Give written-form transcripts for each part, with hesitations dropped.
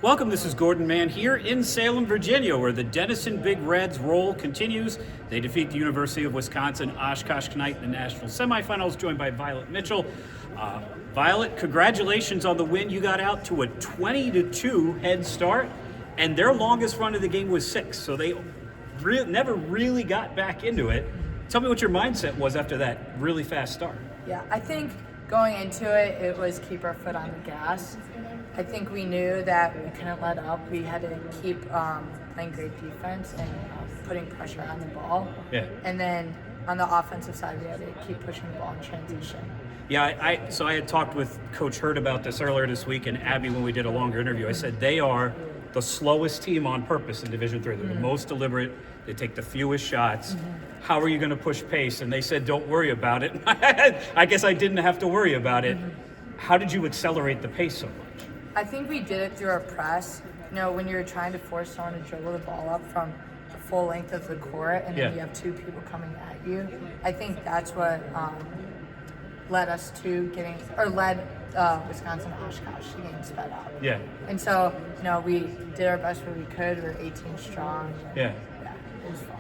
Welcome, this is Gordon Mann here in Salem, Virginia, where the Denison Big Reds roll continues. They defeat the University of Wisconsin-Oshkosh tonight in the national semifinals, joined by Violet Mitchell. Violet, congratulations on the win. You got out to a 20-2 head start, and their longest run of the game was 6, so they never really got back into it. Tell me what your mindset was after that really fast start. Yeah, I think going into it, it was keep our foot on the gas. I think we knew that we couldn't let up. We had to keep playing great defense and putting pressure on the ball. Yeah. And then on the offensive side, we had to keep pushing the ball in transition. Yeah, so I had talked with Coach Hurd about this earlier this week, and Abby when we did a longer interview. I said they are the slowest team on purpose in Division III. They're the most deliberate. They take the fewest shots. How are you going to push pace? And they said, don't worry about it. I guess I didn't have to worry about it. How did you accelerate the pace so much? I think we did it through our press. You know, when you're trying to force someone to dribble the ball up from the full length of the court and then you have two people coming at you, I think that's what led Wisconsin-Oshkosh to getting sped up. Yeah. And so, you know, we did our best where we could. We were 18 strong. Yeah. Yeah, it was fun.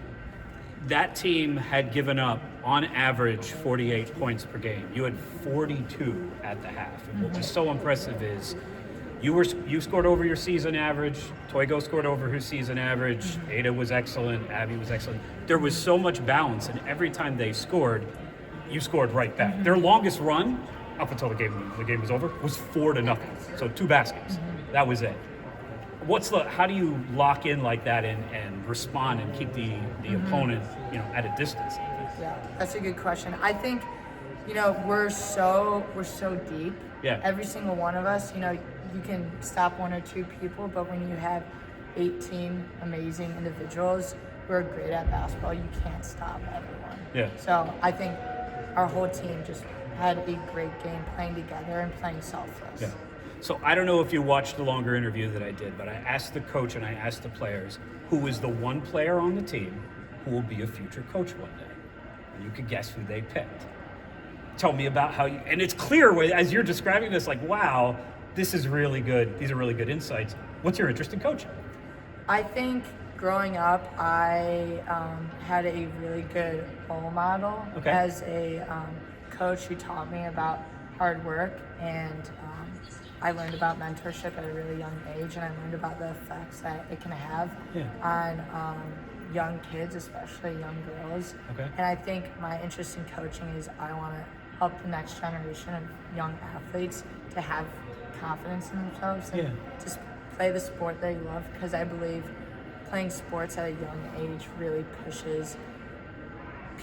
That team had given up, on average, 48 points per game. You had 42 at the half. And what was so impressive is you scored over your season average. Toigo scored over her season average. Ada was excellent. Abby was excellent. There was so much balance, and every time they scored, you scored right back. Their longest run, up until the game was over, was 4-0. So 2 baskets. That was it. How do you lock in like that and respond and keep the opponent, at a distance? Yeah, that's a good question. I think, we're so deep. Yeah. Every single one of us, you can stop 1 or 2 people, but when you have 18 amazing individuals who are great at basketball, you can't stop everyone. Yeah. So I think our whole team just had a great game playing together and playing selfless. Yeah. So I don't know if you watched the longer interview that I did, but I asked the coach and I asked the players who is the one player on the team who will be a future coach one day. And you could guess who they picked. Tell me about how and it's clear as you're describing this, like, wow, this is really good. These are really good insights. What's your interest in coaching? I think growing up, I had a really good role model as a coach who taught me about hard work, and I learned about mentorship at a really young age, and I learned about the effects that it can have on young kids, especially young girls. Okay. And I think my interest in coaching is I want to help the next generation of young athletes to have confidence in themselves and just play the sport they love, because I believe playing sports at a young age really pushes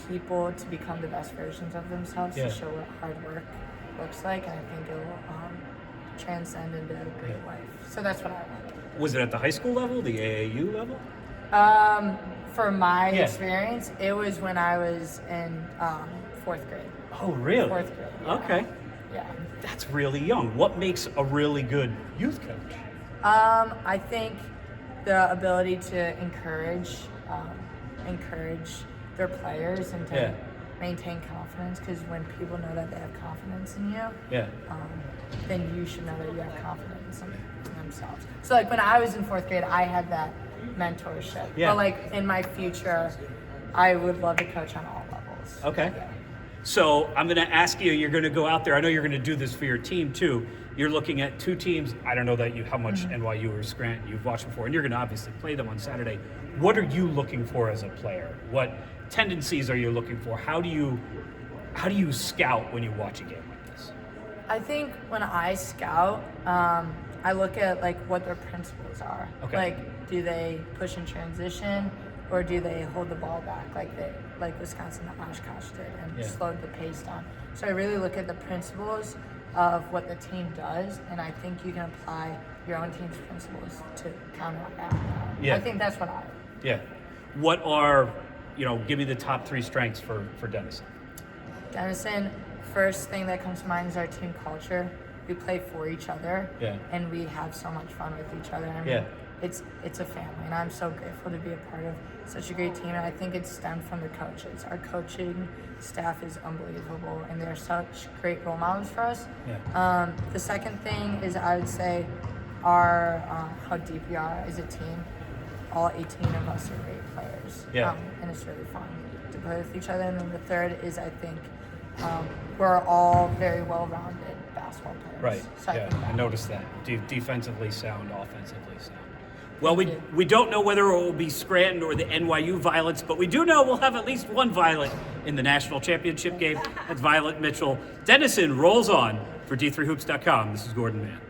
people to become the best versions of themselves, to show what hard work looks like, and I think it will transcend into a great life. So that's what I want. Was it at the high school level, the AAU level? For my experience, it was when I was in 4th grade. Oh, really? 4th grade. Yeah. Okay. Yeah. That's really young. What makes a really good youth coach? I think the ability to encourage their players and to maintain confidence, because when people know that they have confidence in you, then you should know that you have confidence in themselves. So like when I was in 4th grade, I had that mentorship. But like in my future, I would love to coach on all levels. Okay. Yeah. So I'm going to ask you, you're going to go out there. I know you're going to do this for your team too. You're looking at 2 teams. I don't know how much NYU or Scranton you've watched before, and you're going to obviously play them on Saturday. What are you looking for as a player? What tendencies are you looking for? How do you scout when you watch a game like this? I think when I scout, I look at like what their principles are. Okay. Like, do they push in transition, or do they hold the ball back like Wisconsin and Oshkosh did and slowed the pace down? So I really look at the principles of what the team does, and I think you can apply your own team's principles to counteract that. I think that's what I. Yeah. What are, give me the top 3 strengths for Denison. Denison, first thing that comes to mind is our team culture. We play for each other, and we have so much fun with each other. I mean, it's a family, and I'm so grateful to be a part of such a great team, and I think it stemmed from the coaches. Our coaching staff is unbelievable, and they're such great role models for us. The second thing is, I would say, how deep we are as a team. All 18 of us are great players. Yeah. And it's really fun to play with each other. And then the third is, I think, we're all very well-rounded basketball players. Right. So I noticed that. Defensively sound, offensively sound. Well, we don't know whether it will be Scranton or the NYU Violets, but we do know we'll have at least one Violet in the national championship game. That's Violet Mitchell. Denison rolls on for D3Hoops.com. This is Gordon Mann.